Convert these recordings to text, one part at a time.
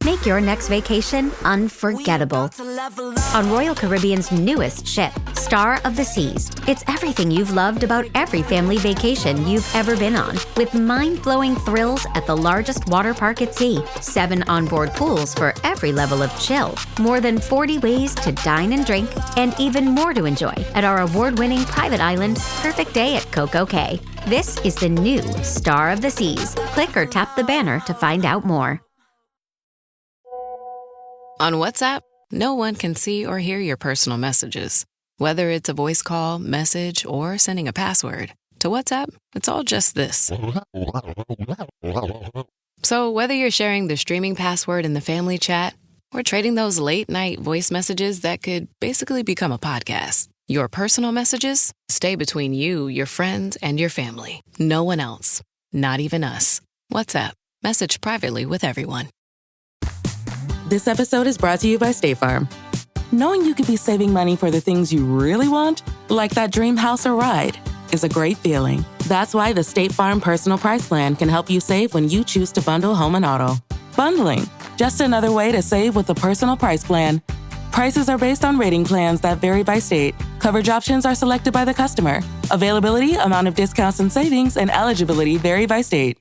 Make your next vacation unforgettable. On Royal Caribbean's newest ship, Star of the Seas, it's everything you've loved about every family vacation you've ever been on, with mind-blowing thrills at the largest water park at sea, 7 onboard pools for every level of chill, more than 40 ways to dine and drink, and even more to enjoy at our award-winning private island, Perfect Day at Coco Cay. This is the new Star of the Seas. Click or tap the banner to find out more. On WhatsApp, no one can see or hear your personal messages. Whether it's a voice call, message, or sending a password. To WhatsApp, it's all just this. So whether you're sharing the streaming password in the family chat or trading those late-night voice messages that could basically become a podcast, your personal messages stay between you, your friends, and your family. No one else. Not even us. WhatsApp. Message privately with everyone. This episode is brought to you by State Farm. Knowing you could be saving money for the things you really want, like that dream house or ride, is a great feeling. That's why the State Farm Personal Price Plan can help you save when you choose to bundle home and auto. Bundling, just another way to save with a personal price plan. Prices are based on rating plans that vary by state. Coverage options are selected by the customer. Availability, amount of discounts and savings, and eligibility vary by state.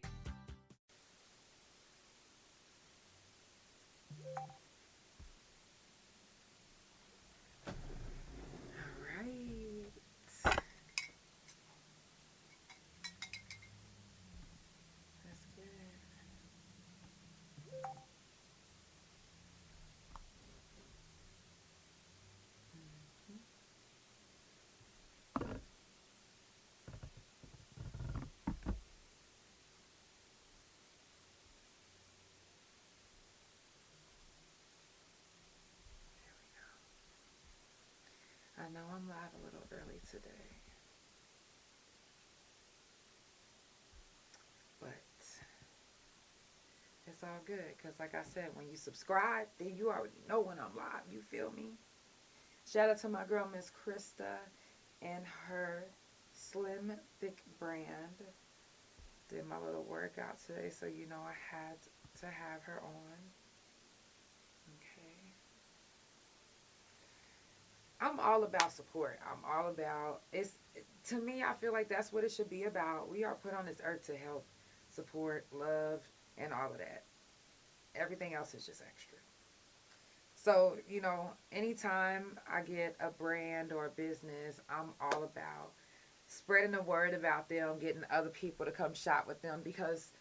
I know I'm live a little early today, but it's all good because, like I said, when you subscribe, then you already know when I'm live. You feel me? Shout out to my girl, Miss Krista, and her Slim Thick brand. Did my little workout today, so you know I had to have her on. I'm all about support. I'm all about, to me, I feel like that's what it should be about. We are put on this earth to help, support, love, and all of that. Everything else is just extra. So, you know, anytime I get a brand or a business, I'm all about spreading the word about them, getting other people to come shop with them, because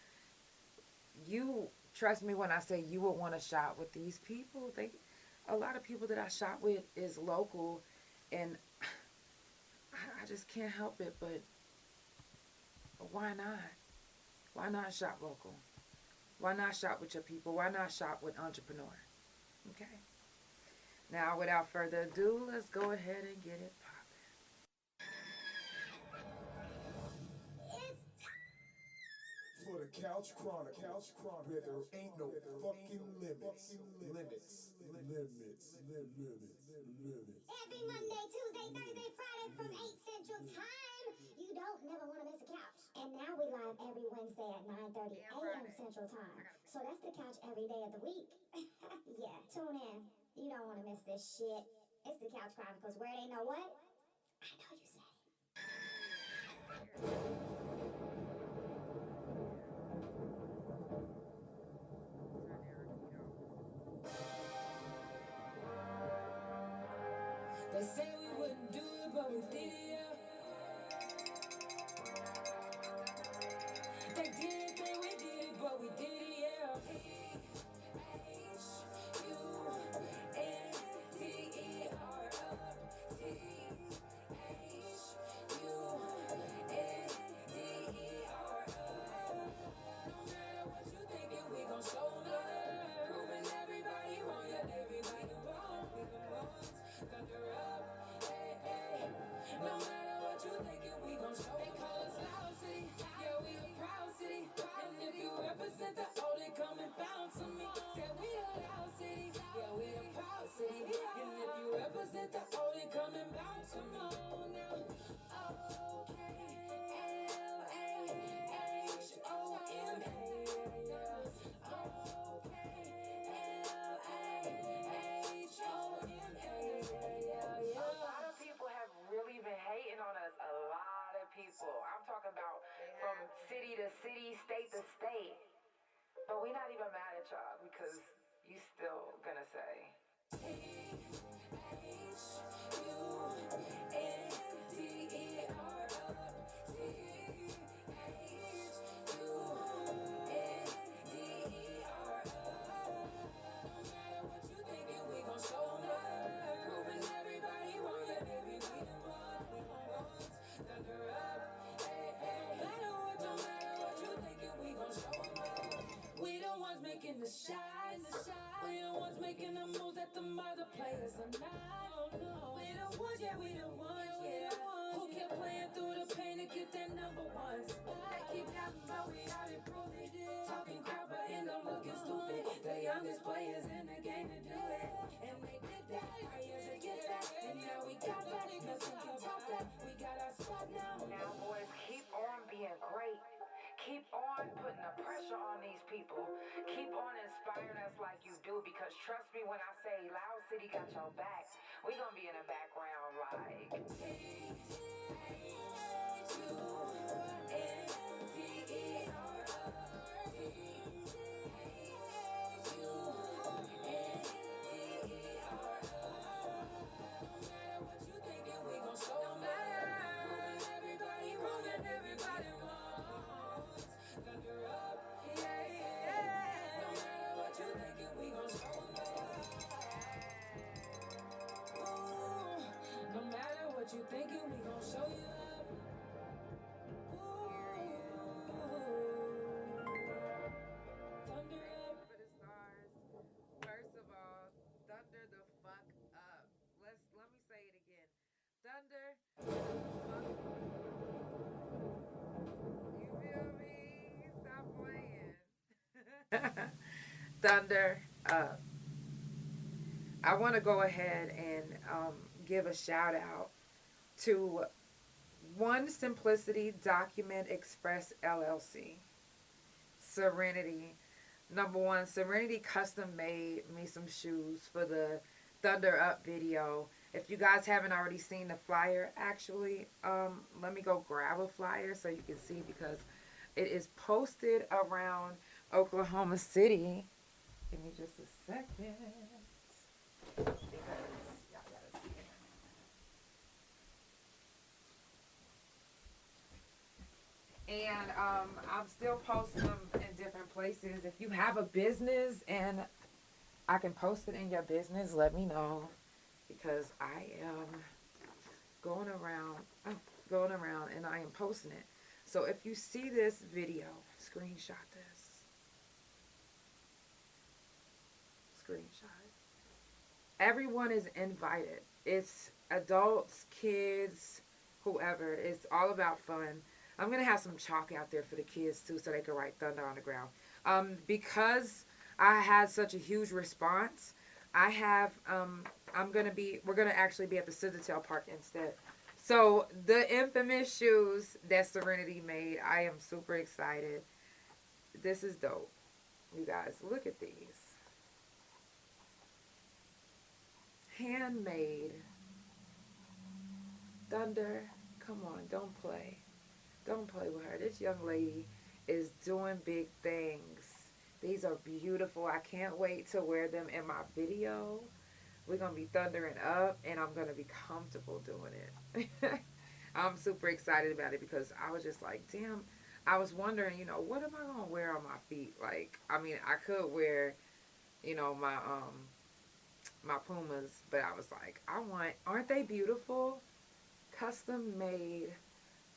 you, trust me when I say you will want to shop with these people. A lot of people that I shop with is local, and I just can't help it, but why not? Why not shop local? Why not shop with your people? Why not shop with entrepreneur? Okay. Now, without further ado, let's go ahead and get it poppin'. For the Couch Chronicles, where there ain't no fucking limits. Every Monday, Tuesday, Thursday, Friday from 8 Central Time. You don't never want to miss a couch. And now we live every Wednesday at 9:30 a.m. Central Time. So that's the couch every day of the week. Yeah, tune in. You don't want to miss this shit. It's the Couch Chronicles, where they know what? I know you said it. They say we wouldn't do it, but we did it, yeah. They did it, we did it, but we did it, yeah. No matter in the shot. We the ones making the moves that the other players are not. We the ones, yeah, we the ones, yeah. Who kept playing through the pain to get that number one spot? They keep doubting, but we out and prove it. Talking crap, but end up looking stupid. The youngest players in the game to do it. And they did that 3 years to get that. And now we got that. Nothing can top that. We got our spot now. Now, boys, keep on being great. Keep on putting the pressure on these people. Keep on inspiring us like you do, because trust me when I say Loud City got your back. We gonna be in the background like. No matter what you thinking, we gon' show you up. Thunder up. For the stars. First of all, thunder the fuck up. Let me say it again. Thunder the fuck. You feel me? Stop playing. Thunder up. I want to go ahead and give a shout out to One Simplicity Document Express LLC. Serenity. Number one, Serenity custom made me some shoes for the Thunder Up video. If you guys haven't already seen the flyer, actually, let me go grab a flyer so you can see, because it is posted around Oklahoma City. Give me just a second. Because y'all gotta see it. And I'm still posting them in different places. If you have a business and I can post it in your business, let me know, because I am going around and I am posting it. So if you see this video, screenshot this. Screenshot. Everyone is invited. It's adults, kids, whoever. It's all about fun. I'm going to have some chalk out there for the kids too, so they can write Thunder on the ground. Because I had such a huge response, I have, we're going to actually be at the Scissortail Park instead. So the infamous shoes that Serenity made, I am super excited. This is dope. You guys, look at these. Handmade. Thunder, come on, don't play. Don't play with her. This young lady is doing big things. These are beautiful. I can't wait to wear them in my video. We're going to be thundering up, and I'm going to be comfortable doing it. I'm super excited about it, because I was just like, damn, I was wondering, what am I going to wear on my feet? Like, I mean, I could wear, my Pumas, but I was like, aren't they beautiful? Custom made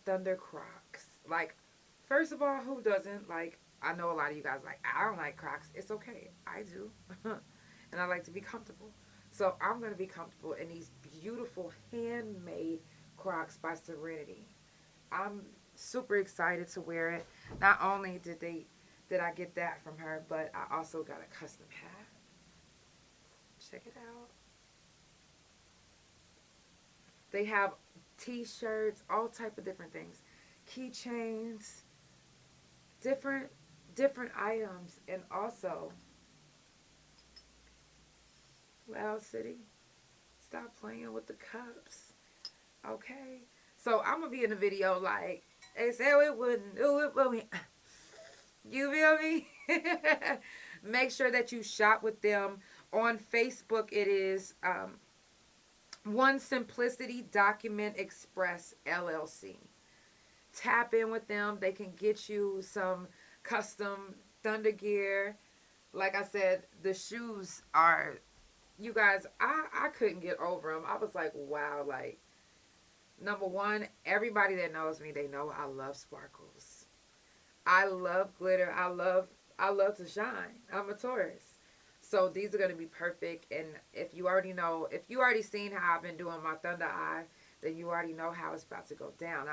Thunder Crocs. Like, first of all, who doesn't? Like, I know a lot of you guys like, I don't like Crocs. It's okay. I do. And I like to be comfortable. So I'm going to be comfortable in these beautiful handmade Crocs by Serenity. I'm super excited to wear it. Not only did I get that from her, but I also got a custom hat. Check it out. They have t-shirts, all type of different things. Keychains, different items, and also Loud City, stop playing with the cups. Okay. So I'm gonna be in the video like, they said we wouldn't do it, but we, you feel me? Make sure that you shop with them. On Facebook, it is One Simplicity Document Express LLC. Tap in with them. They can get you some custom Thunder gear. Like I said, the shoes are, you guys, I couldn't get over them. I was like, wow, like, number one, everybody that knows me, they know I love sparkles. I love glitter. I love to shine. I'm a Taurus. So these are going to be perfect. And if you already know, if you already seen how I've been doing my Thunder Eye, then you already know how it's about to go down.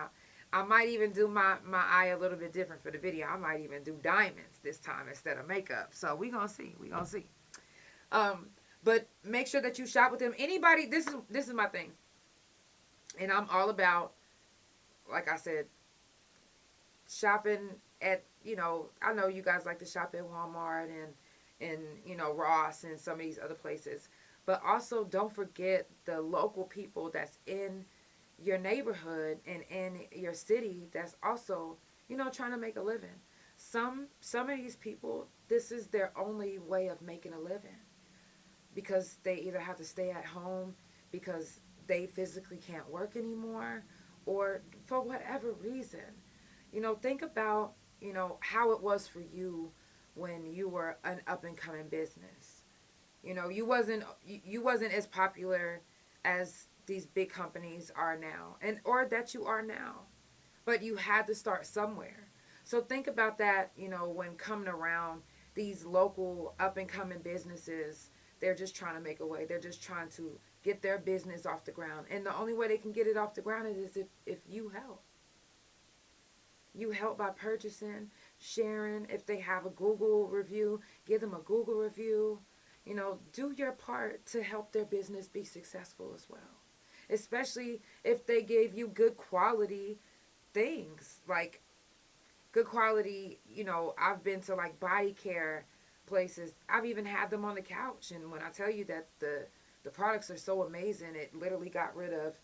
I might even do my eye a little bit different for the video. I might even do diamonds this time instead of makeup. So we going to see. We going to see. But make sure that you shop with them. Anybody, this is my thing. And I'm all about, like I said, shopping at, I know you guys like to shop at Walmart and Ross and some of these other places. But also don't forget the local people that's in your neighborhood and in your city that's also, trying to make a living. Some of these people, this is their only way of making a living because they either have to stay at home because they physically can't work anymore or for whatever reason. Think about, how it was for you when you were an up-and-coming business. You wasn't as popular as these big companies are now, or that you are now, but you had to start somewhere. So think about that, when coming around these local up-and-coming businesses, they're just trying to make a way. They're just trying to get their business off the ground. And the only way they can get it off the ground is if you help. You help by purchasing, sharing. If they have a Google review, give them a Google review. Do your part to help their business be successful as well. Especially if they gave you good quality things. Like, good quality, I've been to like body care places. I've even had them on the couch. And when I tell you that the products are so amazing, it literally got rid of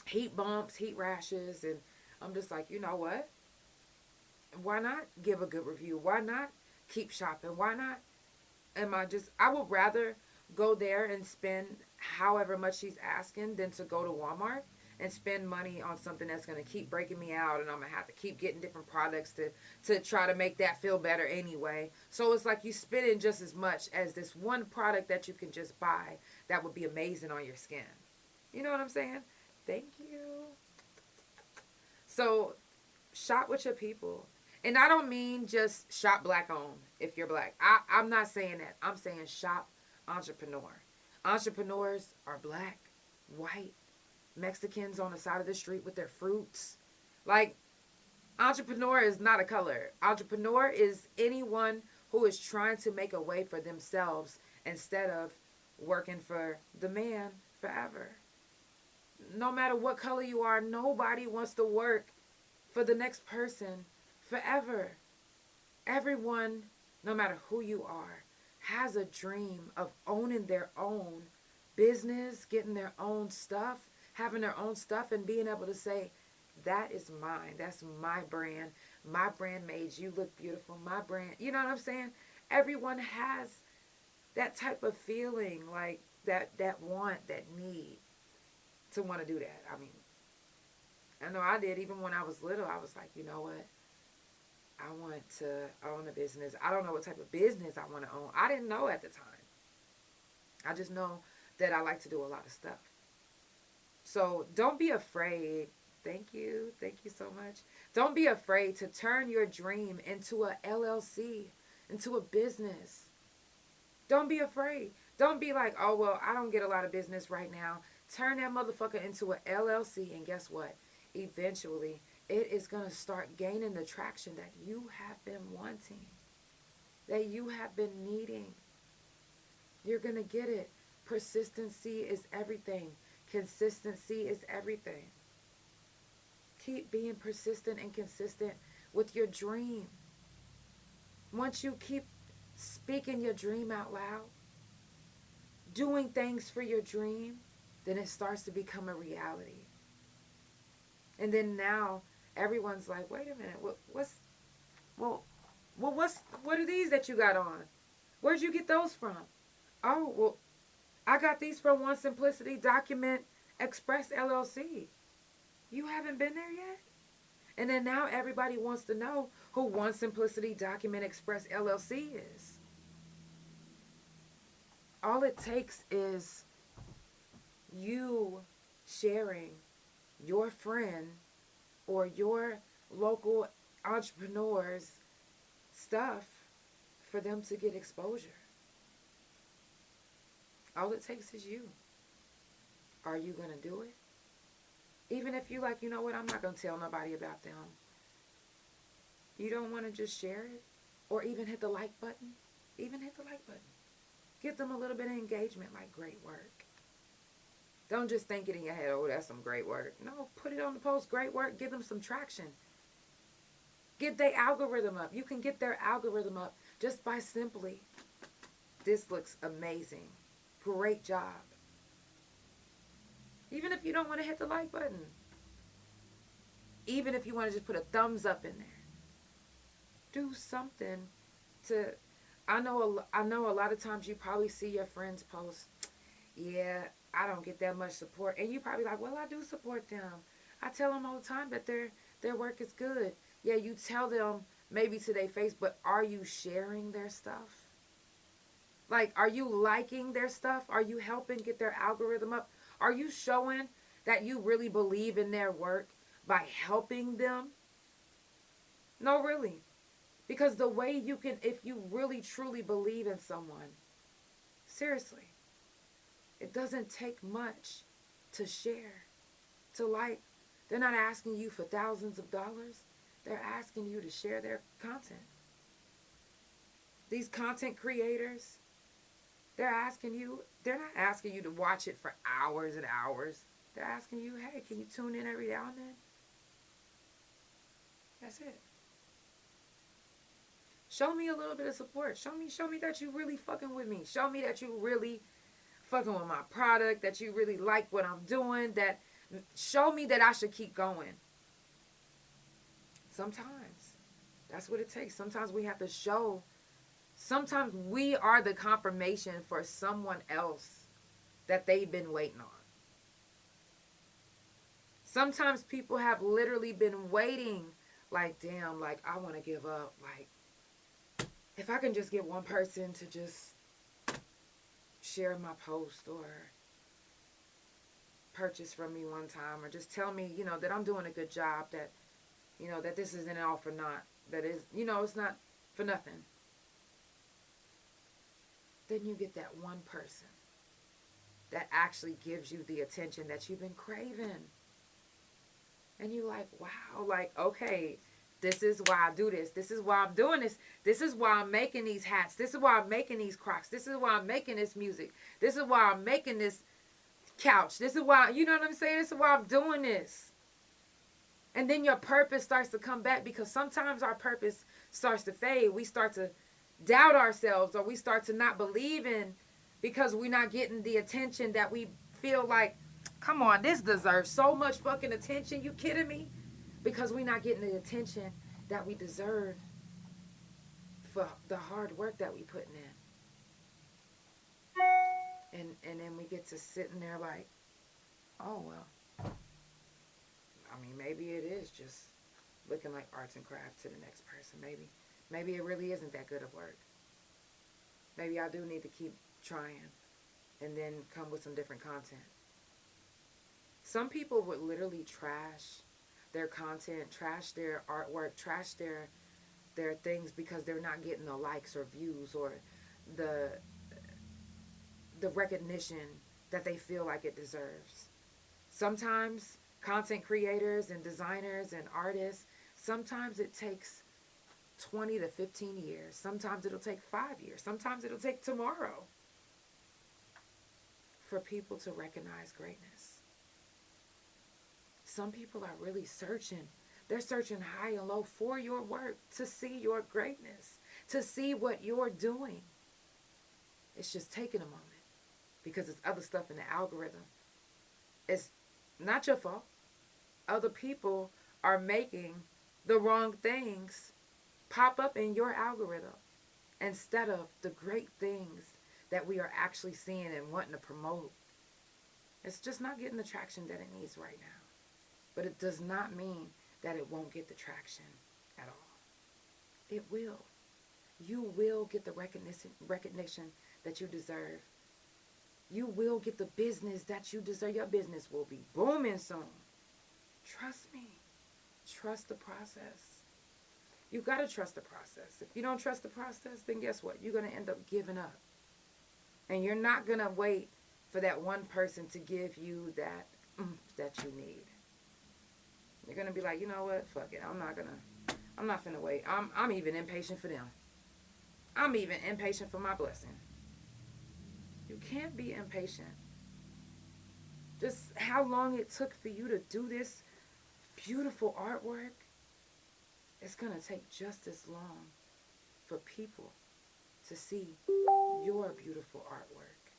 heat bumps, heat rashes, and I'm just like, you know what? Why not give a good review? Why not keep shopping? Why not? I would rather go there and spend however much she's asking than to go to Walmart and spend money on something that's going to keep breaking me out, and I'm going to have to keep getting different products to try to make that feel better anyway. So it's like you spending just as much as this one product that you can just buy that would be amazing on your skin. You know what I'm saying? Thank you. So shop with your people. And I don't mean just shop black owned if you're black. I'm not saying that. I'm saying shop entrepreneur. Entrepreneurs are black, white, Mexicans on the side of the street with their fruits. Like, entrepreneur is not a color. Entrepreneur is anyone who is trying to make a way for themselves instead of working for the man forever. No matter what color you are, nobody wants to work for the next person forever. Everyone, no matter who you are, has a dream of owning their own business, getting their own stuff, having their own stuff, and being able to say, that is mine. That's my brand. My brand made you look beautiful. My brand, you know what I'm saying? Everyone has that type of feeling, like that want, that need to want to do that. I mean, I know I did. Even when I was little, I was like, you know what? I want to own a business. I don't know what type of business I want to own. I didn't know at the time. I just know that I like to do a lot of stuff. So don't be afraid. Thank you. Thank you so much. Don't be afraid to turn your dream into a LLC, into a business. Don't be afraid. Don't be like, oh, well, I don't get a lot of business right now. Turn that motherfucker into a LLC, and guess what? Eventually, it is going to start gaining the traction that you have been wanting, that you have been needing. You're going to get it. Persistency is everything. Consistency is everything. Keep being persistent and consistent with your dream. Once you keep speaking your dream out loud, doing things for your dream, then it starts to become a reality. And then now everyone's like, wait a minute, what are these that you got on? Where'd you get those from? Oh, well, I got these from One Simplicity Document Express LLC. You haven't been there yet? And then now everybody wants to know who One Simplicity Document Express LLC is. All it takes is you sharing your friend or your local entrepreneur's stuff for them to get exposure. All it takes is you. Are you going to do it? Even if you like, you know what, I'm not going to tell nobody about them. You don't want to just share it? Or even hit the like button? Even hit the like button. Give them a little bit of engagement, like great work. Don't just think it in your head, oh, that's some great work. No, put it on the post, great work. Give them some traction. Get their algorithm up. You can get their algorithm up just by simply, this looks amazing. Great job. Even if you don't want to hit the like button. Even if you want to just put a thumbs up in there. Do something to, I know a lot of times you probably see your friends post, yeah, I don't get that much support. And you probably like, well, I do support them. I tell them all the time that their work is good. Yeah, you tell them maybe to their face, but are you sharing their stuff? Like, are you liking their stuff? Are you helping get their algorithm up? Are you showing that you really believe in their work by helping them? No, really. Because the way you can, if you really truly believe in someone, seriously, it doesn't take much to share, to like. They're not asking you for thousands of dollars. They're asking you to share their content. These content creators, they're not asking you to watch it for hours and hours. They're asking you, hey, can you tune in every now and then? That's it. Show me a little bit of support. Show me that you really fucking with me. Show me that you really fucking with my product, that you really like what I'm doing, that show me that I should keep going. Sometimes that's what it takes. Sometimes we have to show. Sometimes we are the confirmation for someone else that they've been waiting on. Sometimes people have literally been waiting, like, damn, like, I want to give up. Like, if I can just get one person to just share my post or purchase from me one time, or just tell me, that I'm doing a good job, that, that this isn't all for naught, that is, it's not for nothing. Then you get that one person that actually gives you the attention that you've been craving. And you're like, wow, like, okay, this is why I do this. This is why I'm doing this. This is why I'm making these hats. This is why I'm making these Crocs. This is why I'm making this music. This is why I'm making this couch. This is why, you know what I'm saying? This is why I'm doing this. And then your purpose starts to come back, because sometimes our purpose starts to fade. We start to doubt ourselves, or we start to not believe in, because we're not getting the attention that we feel like, come on, this deserves so much fucking attention. You kidding me? Because we're not getting the attention that we deserve for the hard work that we putting in. And then we get to sitting there like, oh, well, I mean, maybe it is just looking like arts and crafts to the next person. Maybe it really isn't that good of work. Maybe I do need to keep trying and then come with some different content. Some people would literally trash their content, trash their artwork, trash their things because they're not getting the likes or views or the recognition that they feel like it deserves. Sometimes content creators and designers and artists, sometimes it takes 20 to 15 years. Sometimes it'll take 5 years. Sometimes it'll take tomorrow for people to recognize greatness. Some people are really searching. They're searching high and low for your work, to see your greatness, to see what you're doing. It's just taking a moment because there's other stuff in the algorithm. It's not your fault. Other people are making the wrong things pop up in your algorithm instead of the great things that we are actually seeing and wanting to promote. It's just not getting the traction that it needs right now. But it does not mean that it won't get the traction at all. It will. You will get the recognition that you deserve. You will get the business that you deserve. Your business will be booming soon. Trust me. Trust the process. You got to trust the process. If you don't trust the process, then guess what? You're going to end up giving up. And you're not going to wait for that one person to give you that that you need. You're going to be like, you know what? Fuck it. I'm not finna wait. I'm even impatient for them. I'm even impatient for my blessing. You can't be impatient. Just how long it took for you to do this beautiful artwork, it's going to take just as long for people to see your beautiful artwork.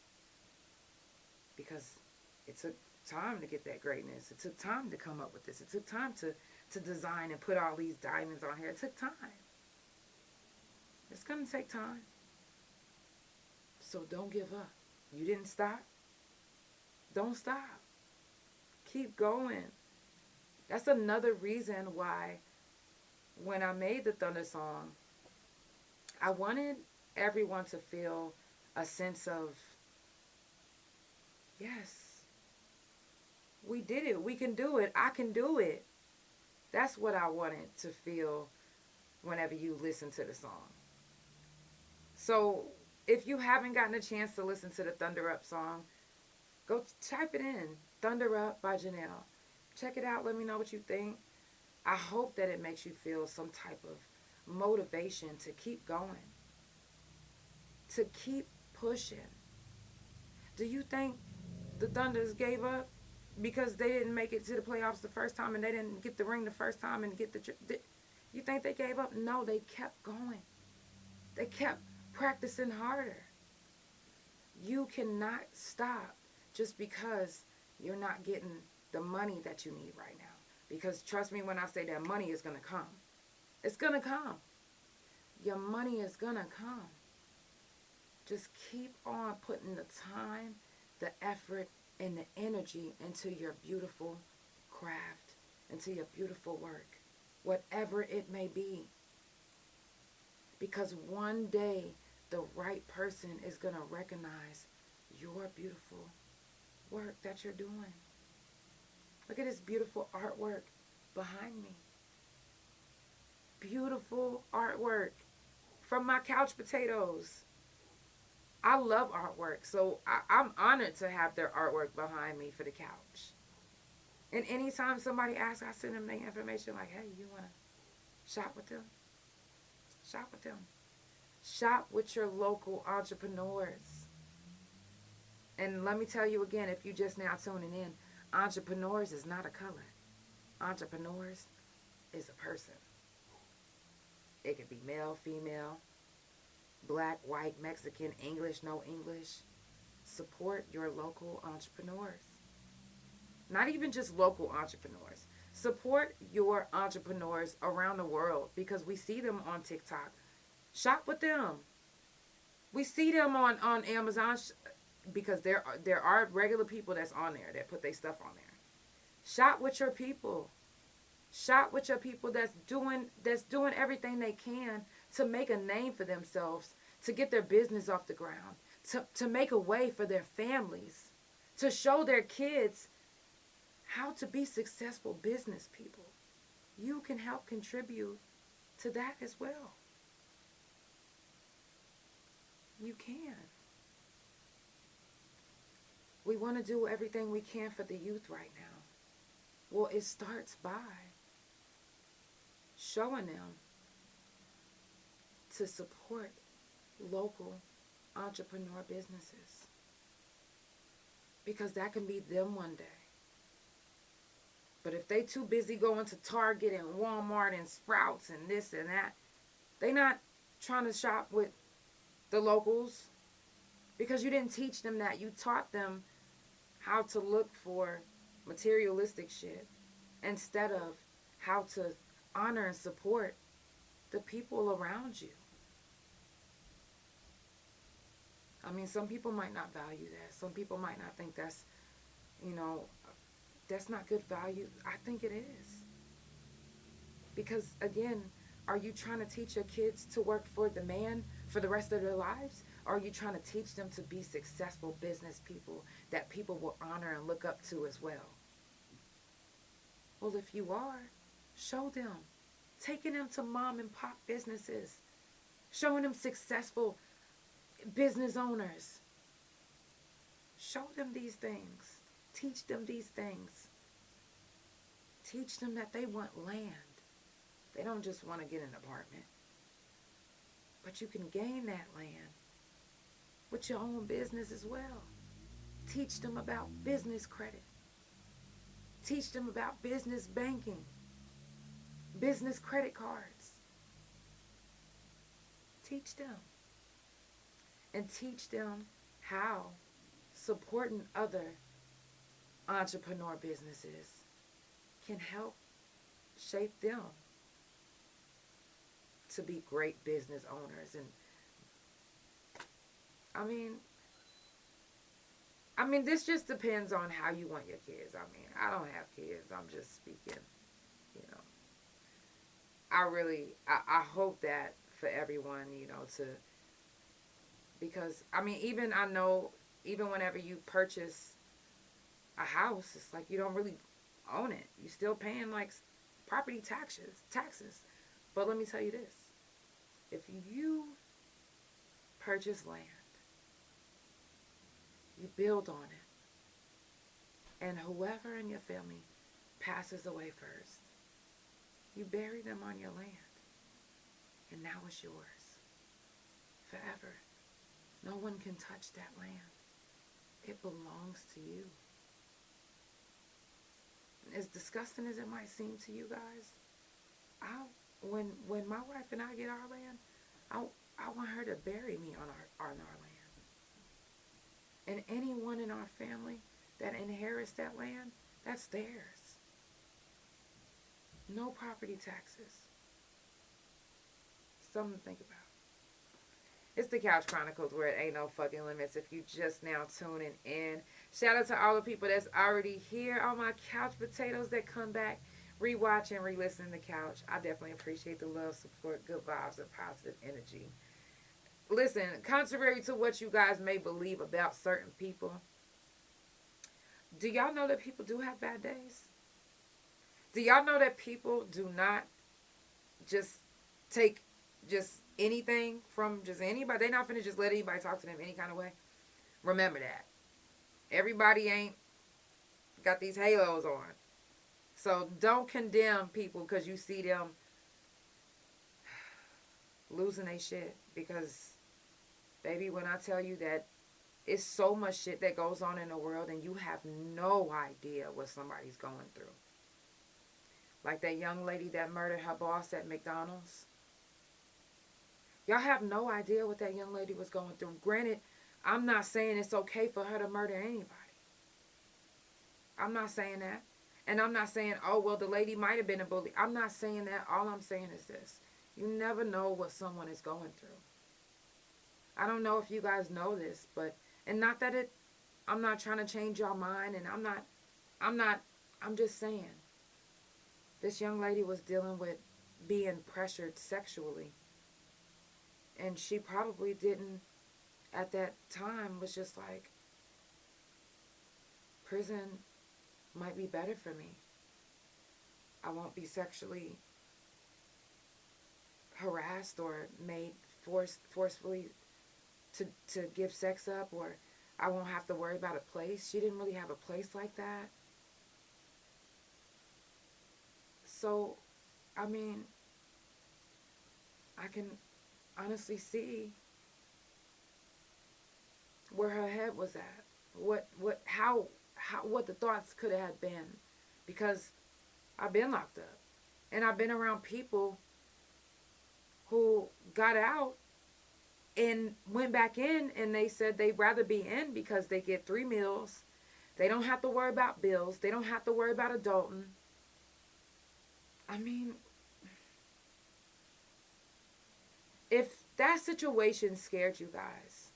Because it took time to get that greatness. It took time to come up with this. It took time to design and put all these diamonds on here. It took time. It's going to take time. So don't give up. You didn't stop. Don't stop. Keep going. That's another reason why when I made the Thunder song, I wanted everyone to feel a sense of, yes, we did it. We can do it. I can do it. That's what I wanted to feel whenever you listen to the song. So if you haven't gotten a chance to listen to the Thunder Up song, go type it in. Thunder Up by Janelle. Check it out. Let me know what you think. I hope that it makes you feel some type of motivation to keep going. To keep pushing. Do you think the Thunders gave up because they didn't make it to the playoffs the first time and they didn't get the ring the first time and get you think they gave up? No, they kept going. They kept practicing harder. You cannot stop just because you're not getting the money that you need right now. Because trust me when I say that money is going to come. It's going to come. Your money is going to come. Just keep on putting the time, the effort, and the energy into your beautiful craft, into your beautiful work, whatever it may be. Because one day, the right person is going to recognize your beautiful work that you're doing. Look at this beautiful artwork behind me. Beautiful artwork from my couch potatoes. I love artwork, so I'm honored to have their artwork behind me for the couch. And anytime somebody asks, I send them their information like, hey, you want to shop with them? Shop with them. Shop with your local entrepreneurs. And let me tell you again, if you just now tuning in, entrepreneurs is not a color. Entrepreneurs is a person. It could be male, female, black, white, Mexican, English, no English. Support your local entrepreneurs. Not even just local entrepreneurs. Support your entrepreneurs around the world because we see them on TikTok. Shop with them. We see them on Amazon because there are regular people that's on there that put their stuff on there. Shop with your people. Shop with your people that's doing everything they can to make a name for themselves, to get their business off the ground, to make a way for their families, to show their kids how to be successful business people. You can help contribute to that as well. You can. We want to do everything we can for the youth right now. Well, it starts by showing them to support local entrepreneur businesses. Because that can be them one day. But if they too busy going to Target and Walmart and Sprouts and this and that, they not trying to shop with the locals because you didn't teach them that. You taught them how to look for materialistic shit instead of how to honor and support the people around you. I mean, some people might not value that. Some people might not think that's, that's not good value. I think it is. Because, again, are you trying to teach your kids to work for the man for the rest of their lives? Or are you trying to teach them to be successful business people that people will honor and look up to as well? Well, if you are, show them. taking them to mom and pop businesses, showing them successful business owners. Show them these things. Teach them these things. Teach them that they want land. They don't just want to get an apartment. But you can gain that land with your own business as well. Teach them about business credit. Teach them about business banking, business credit cards. Teach them. And teach them how supporting other entrepreneur businesses can help shape them to be great business owners. And I mean, this just depends on how you want your kids. I mean, I don't have kids. I'm just speaking, you know. I hope that for everyone, you know, because, I mean, even whenever you purchase a house, it's like you don't really own it. You're still paying, like, property taxes. But let me tell you this. If you purchase land, you build on it, and whoever in your family passes away first, you bury them on your land, and now it's yours forever. No one can touch that land. It belongs to you. As disgusting as it might seem to you guys, when my wife and I get our land, I want her to bury me on our land. And anyone in our family that inherits that land, that's theirs. No property taxes. Something to think about. It's the Couch Chronicles, where it ain't no fucking limits. If you just now tuning in, shout out to all the people that's already here, all my couch potatoes that come back, rewatch and re-listen to Couch. I definitely appreciate the love, support, good vibes, and positive energy. Listen, contrary to what you guys may believe about certain people, do y'all know that people do have bad days? Do y'all know that people do not just take just anything from just anybody? They're not finna just let anybody talk to them any kind of way. Remember that. Everybody ain't got these halos on. So don't condemn people because you see them losing their shit. Because, baby, when I tell you that it's so much shit that goes on in the world and you have no idea what somebody's going through. Like that young lady that murdered her boss at McDonald's. Y'all have no idea what that young lady was going through. Granted, I'm not saying it's okay for her to murder anybody. I'm not saying that. And I'm not saying, oh, well, the lady might have been a bully. I'm not saying that. All I'm saying is this. You never know what someone is going through. I don't know if you guys know this, but, and not that I'm not trying to change your mind, and I'm just saying. This young lady was dealing with being pressured sexually. And she probably didn't, at that time, was just like, prison might be better for me. I won't be sexually harassed or made forcefully to give sex up, or I won't have to worry about a place. She didn't really have a place like that. So, I mean, I can honestly see where her head was at. What the thoughts could have been, because I've been locked up and I've been around people who got out and went back in, and they said they'd rather be in because they get 3 meals. They don't have to worry about bills. They don't have to worry about adulting. I mean, if that situation scared you guys,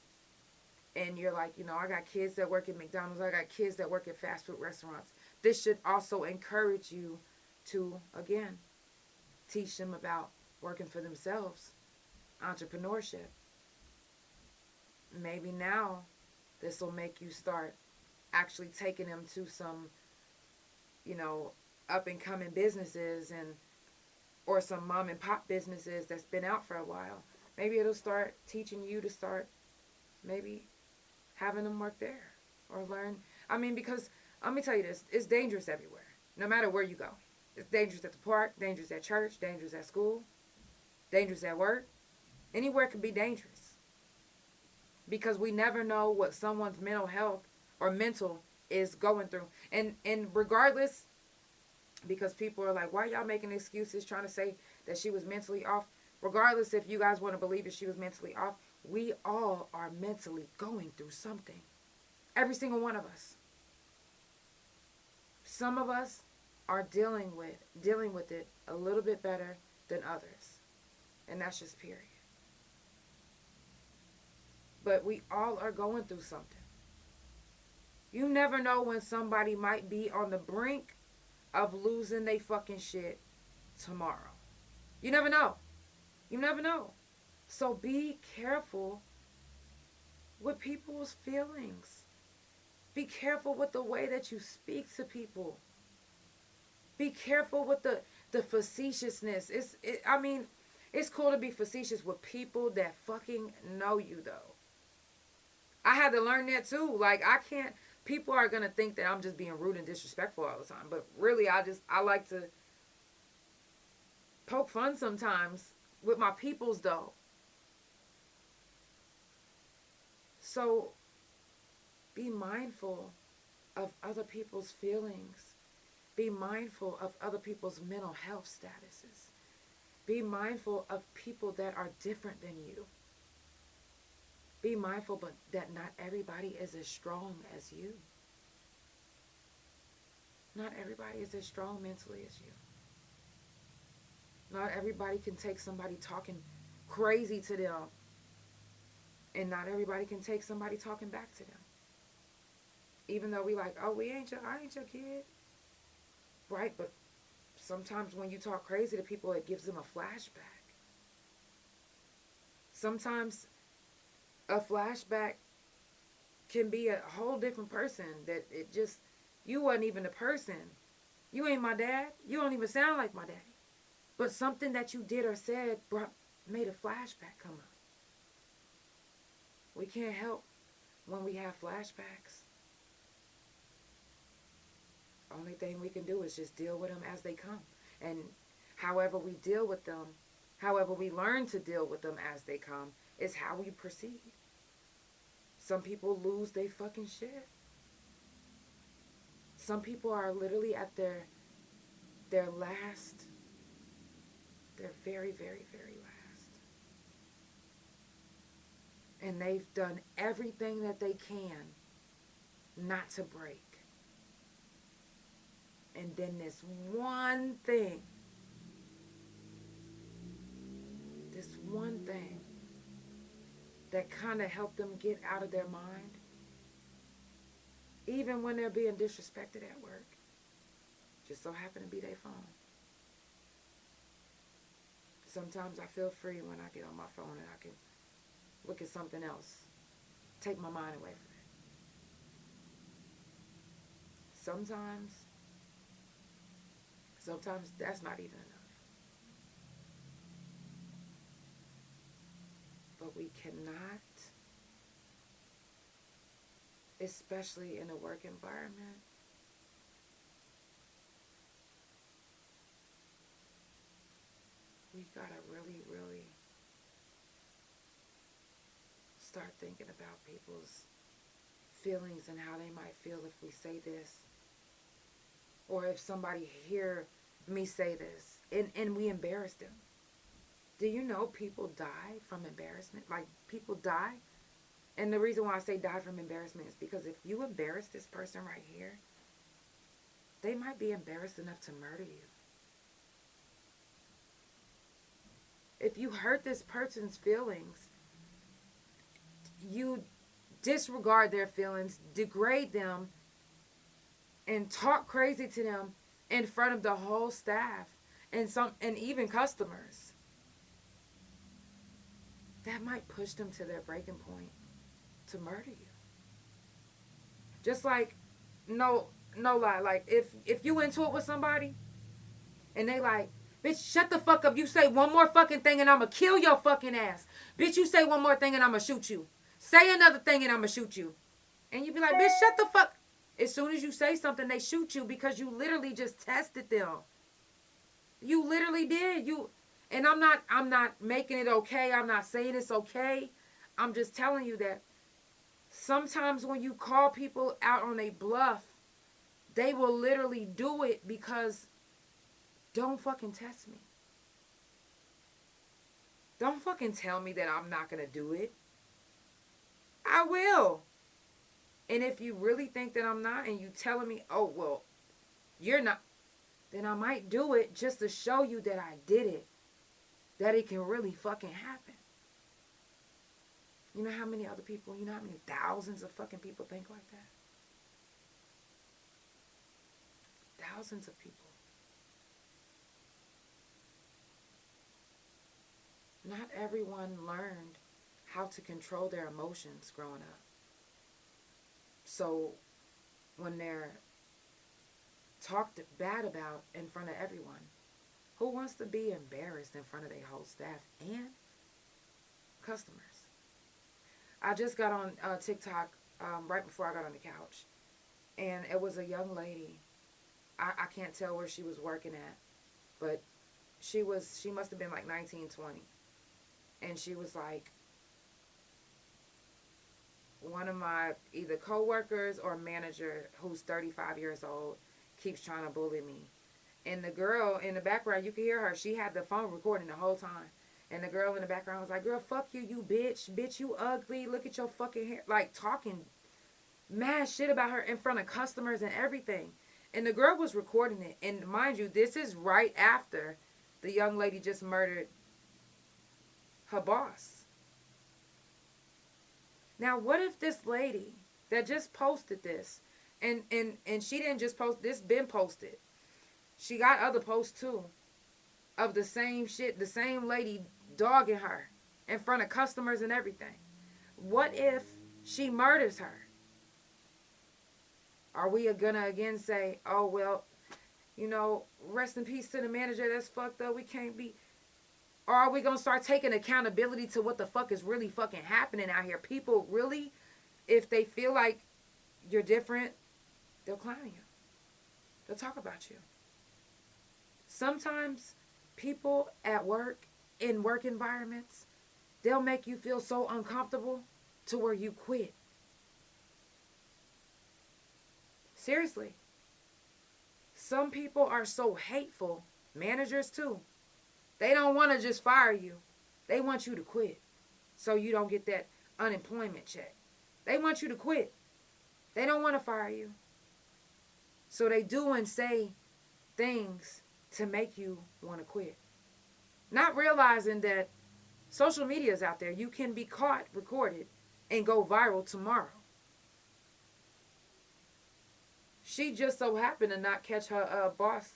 and you're like, you know, I got kids that work at McDonald's, I got kids that work at fast food restaurants, this should also encourage you to, again, teach them about working for themselves, entrepreneurship. Maybe now this will make you start actually taking them to some, you know, up and coming businesses and or some mom and pop businesses that's been out for a while. Maybe it'll start teaching you to start maybe having them work there or learn. I mean, because let me tell you this, it's dangerous everywhere, no matter where you go. It's dangerous at the park, dangerous at church, dangerous at school, dangerous at work. Anywhere can be dangerous. Because we never know what someone's mental health or mental is going through. And regardless, because people are like, why y'all making excuses trying to say that she was mentally off? Regardless if you guys want to believe that she was mentally off, we all are mentally going through something. Every single one of us. Some of us are dealing with it a little bit better than others. And that's just period. But we all are going through something. You never know when somebody might be on the brink of losing their fucking shit tomorrow. You never know. You never know. So be careful with people's feelings. Be careful with the way that you speak to people. Be careful with the facetiousness. It's cool to be facetious with people that fucking know you, though. I had to learn that too. Like, I can't, people are going to think that I'm just being rude and disrespectful all the time. But really, I like to poke fun sometimes with my peoples, though. So, be mindful of other people's feelings. Be mindful of other people's mental health statuses. Be mindful of people that are different than you. Be mindful, but that not everybody is as strong as you. Not everybody is as strong mentally as you. Not everybody can take somebody talking crazy to them. And not everybody can take somebody talking back to them. Even though we like, oh, I ain't your kid. Right? But sometimes when you talk crazy to people, it gives them a flashback. Sometimes a flashback can be a whole different person that it just, you wasn't even a person. You ain't my dad. You don't even sound like my daddy. But something that you did or said made a flashback come up. We can't help when we have flashbacks. Only thing we can do is just deal with them as they come. And however we deal with them, however we learn to deal with them as they come, is how we proceed. Some people lose their fucking shit. Some people are literally at their last, their very, very, very last. And they've done everything that they can not to break. And then this one thing that kind of helped them get out of their mind, even when they're being disrespected at work, just so happen to be their phone. Sometimes I feel free when I get on my phone and I can look at something else, take my mind away from it. Sometimes that's not even enough. But we cannot, especially in a work environment, we gotta really, really start thinking about people's feelings and how they might feel if we say this. Or if somebody hear me say this and we embarrass them. Do you know people die from embarrassment? Like, people die. And the reason why I say die from embarrassment is because if you embarrass this person right here, they might be embarrassed enough to murder you. If you hurt this person's feelings, you disregard their feelings, degrade them, and talk crazy to them in front of the whole staff and even customers, that might push them to their breaking point to murder you. Just like, no lie, like if you into it with somebody and they like, Bitch, shut the fuck up. You say one more fucking thing and I'ma kill your fucking ass. Bitch, you say one more thing and I'ma shoot you. Say another thing and I'ma shoot you. And you be like, bitch, shut the fuck. As soon as you say something, they shoot you because you literally just tested them. You literally did. And I'm not making it okay. I'm not saying it's okay. I'm just telling you that sometimes when you call people out on a bluff, they will literally do it because don't fucking test me. Don't fucking tell me that I'm not going to do it. I will. And if you really think that I'm not and you telling me, oh, well, you're not, then I might do it just to show you that I did it. That it can really fucking happen. You know how many other people, you know how many thousands of fucking people think like that? Thousands of people. Not everyone learned how to control their emotions growing up. So when they're talked bad about in front of everyone, who wants to be embarrassed in front of their whole staff and customers? I just got on TikTok right before I got on the couch, and it was a young lady. I can't tell where she was working at, but she must have been like 19, 20. And she was like, one of my either co-workers or manager who's 35 years old keeps trying to bully me. And the girl in the background, you can hear her. She had the phone recording the whole time. And the girl in the background was like, girl, fuck you, you bitch. Bitch, you ugly. Look at your fucking hair. Like, talking mad shit about her in front of customers and everything. And the girl was recording it. And mind you, this is right after the young lady just murdered her boss. Now, what if this lady that just posted this, and she didn't just post, this been posted. She got other posts too of the same shit, the same lady dogging her in front of customers and everything. What if she murders her? Are we gonna again say, oh, well, you know, rest in peace to the manager, that's fucked up, we can't be... Or are we going to start taking accountability to what the fuck is really fucking happening out here? People really, if they feel like you're different, they'll clown you. They'll talk about you. Sometimes people at work, in work environments, they'll make you feel so uncomfortable to where you quit. Seriously. Some people are so hateful, managers too. They don't want to just fire you. They want you to quit so you don't get that unemployment check. They want you to quit. They don't want to fire you. So they do and say things to make you want to quit. Not realizing that social media is out there. You can be caught, recorded, and go viral tomorrow. She just so happened to not catch her boss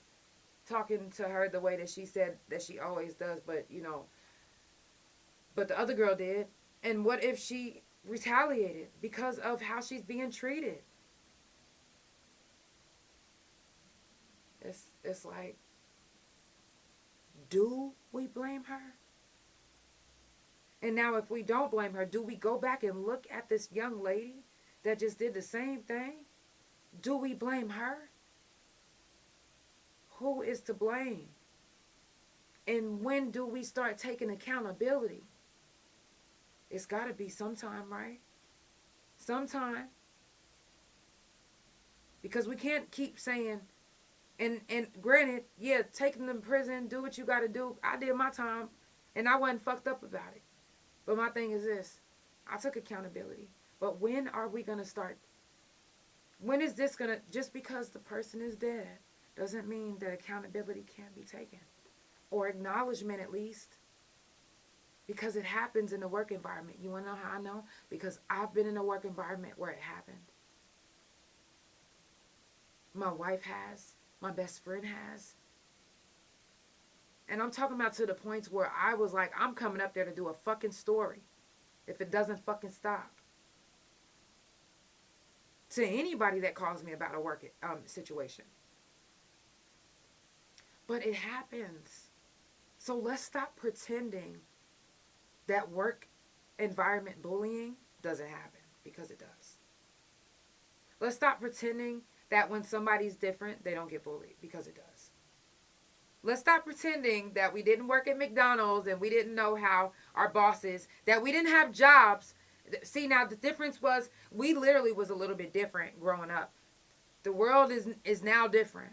talking to her the way that she said that she always does, but the other girl did. And what if she retaliated because of how she's being treated? It's like, do we blame her? And now if we don't blame her, do we go back and look at this young lady that just did the same thing? Do we blame her? Who is to blame? And when do we start taking accountability? It's got to be sometime, right? Sometime. Because we can't keep saying, and granted, yeah, take them to prison, do what you got to do. I did my time, and I wasn't fucked up about it. But my thing is this. I took accountability. But when are we going to start? When is this going to, just because the person is dead, doesn't mean that accountability can't be taken. Or acknowledgement at least. Because it happens in the work environment. You want to know how I know? Because I've been in a work environment where it happened. My wife has. My best friend has. And I'm talking about to the points where I was like, I'm coming up there to do a fucking story. If it doesn't fucking stop. To anybody that calls me about a work situation. But it happens. So let's stop pretending that work environment bullying doesn't happen, because it does. Let's stop pretending that when somebody's different, they don't get bullied, because it does. Let's stop pretending that we didn't work at McDonald's and we didn't know how our bosses, that we didn't have jobs. See, now the difference was we literally was a little bit different growing up. The world is now different.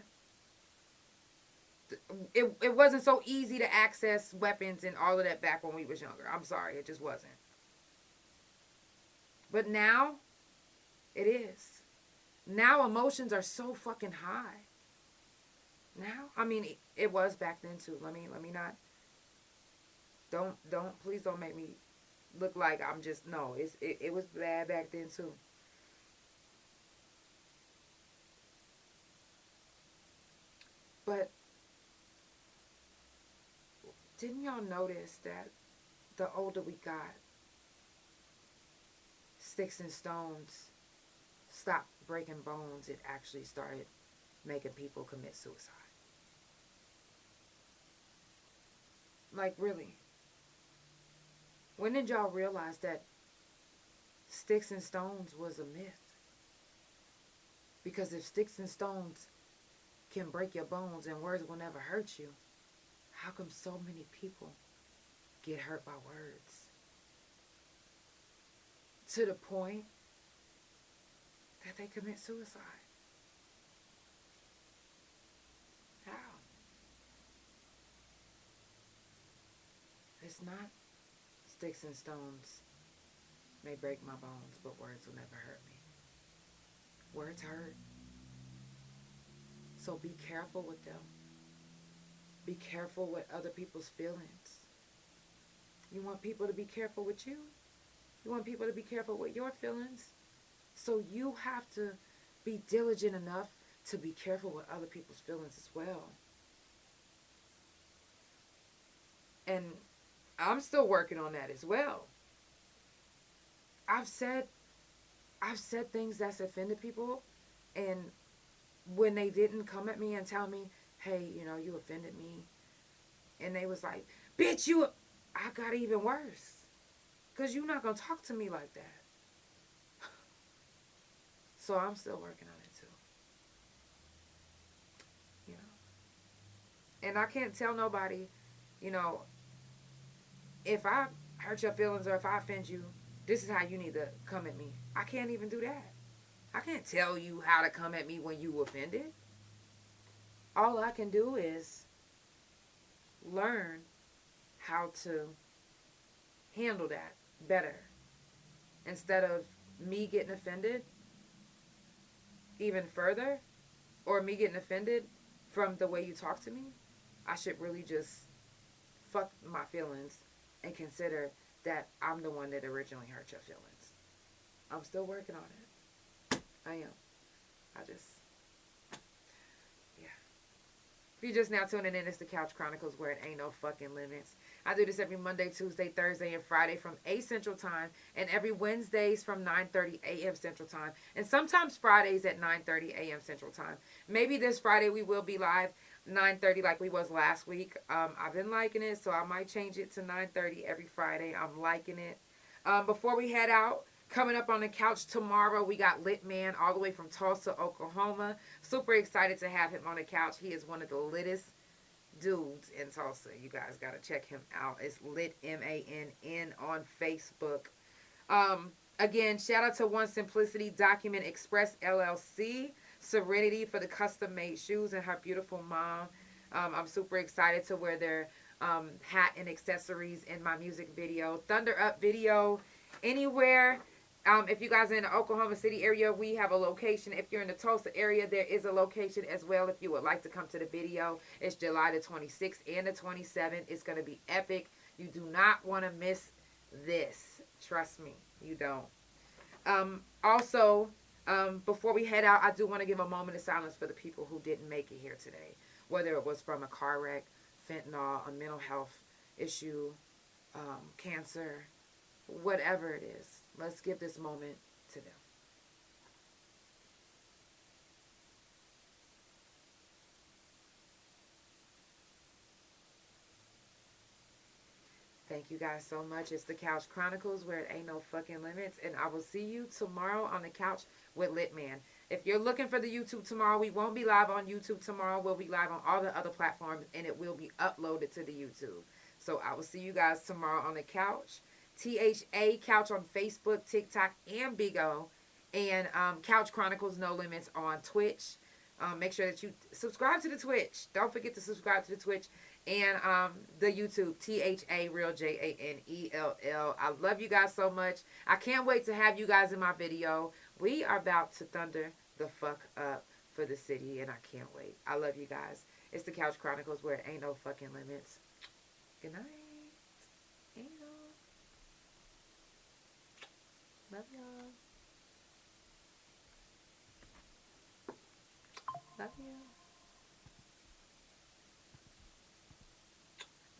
It wasn't so easy to access weapons and all of that back when we was younger. I'm sorry, it just wasn't. But now, it is. Now emotions are so fucking high. Now, I mean, it was back then too. Let me not. Please don't make me look like I'm just, no. It was bad back then too. But didn't y'all notice that the older we got, sticks and stones stopped breaking bones and actually started making people commit suicide? Like, really? When did y'all realize that sticks and stones was a myth? Because if sticks and stones can break your bones and words will never hurt you, how come so many people get hurt by words? To the point that they commit suicide. How? It's not sticks and stones may break my bones, but words will never hurt me. Words hurt. So be careful with them. Be careful with other people's feelings. You want people to be careful with you? You want people to be careful with your feelings? So you have to be diligent enough to be careful with other people's feelings as well. And I'm still working on that as well. I've said things that's offended people, and when they didn't come at me and tell me, hey, you offended me, and they was like, bitch, I got even worse, because you're not going to talk to me like that. So I'm still working on it too. And I can't tell nobody, if I hurt your feelings or if I offend you, this is how you need to come at me. I can't even do that. I can't tell you how to come at me when you offended. All I can do is learn how to handle that better. Instead of me getting offended even further, or me getting offended from the way you talk to me, I should really just fuck my feelings and consider that I'm the one that originally hurt your feelings. I'm still working on it. I am. If you're just now tuning in, it's the Couch Chronicles, where it ain't no fucking limits. I do this every Monday, Tuesday, Thursday, and Friday from 8 Central Time, and every Wednesdays from 9:30 a.m. Central Time, and sometimes Fridays at 9:30 a.m. Central Time. Maybe this Friday we will be live 9:30 like we was last week. I've been liking it, so I might change it to 9:30 every Friday. I'm liking it. Before we head out, coming up on the couch tomorrow, we got Litt Mann all the way from Tulsa, Oklahoma. Super excited to have him on the couch. He is one of the littest dudes in Tulsa. You guys got to check him out. It's Litt, M-A-N-N, on Facebook. Again, shout out to One Simplicity Document Express LLC, Serenity for the custom-made shoes, and her beautiful mom. I'm super excited to wear their hat and accessories in my music video. Thunder Up Video, anywhere. If you guys are in the Oklahoma City area, we have a location. If you're in the Tulsa area, there is a location as well if you would like to come to the video. It's July the 26th and the 27th. It's going to be epic. You do not want to miss this. Trust me, you don't. Also, before we head out, I do want to give a moment of silence for the people who didn't make it here today. Whether it was from a car wreck, fentanyl, a mental health issue, cancer, whatever it is. Let's give this moment to them. Thank you guys so much. It's the Couch Chronicles where it ain't no fucking limits. And I will see you tomorrow on the couch with Litt Mann. If you're looking for the YouTube tomorrow, we won't be live on YouTube tomorrow. We'll be live on all the other platforms, and it will be uploaded to the YouTube. So I will see you guys tomorrow on the couch. THA Couch on Facebook, TikTok, and Bigo. And Couch Chronicles No Limits on Twitch. Make sure that you subscribe to the Twitch. Don't forget to subscribe to the Twitch. And the YouTube, THA Real JANELL. I love you guys so much. I can't wait to have you guys in my video. We are about to thunder the fuck up for the city, and I can't wait. I love you guys. It's the Couch Chronicles where it ain't no fucking limits. Good night. Ain't no. Love y'all. Love you.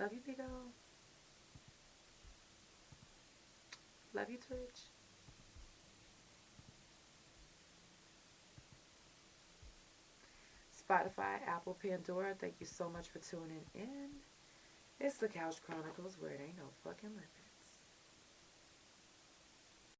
Love you, Big O. Love you, Twitch. Spotify, Apple, Pandora. Thank you so much for tuning in. It's the Couch Chronicles where it ain't no fucking limits.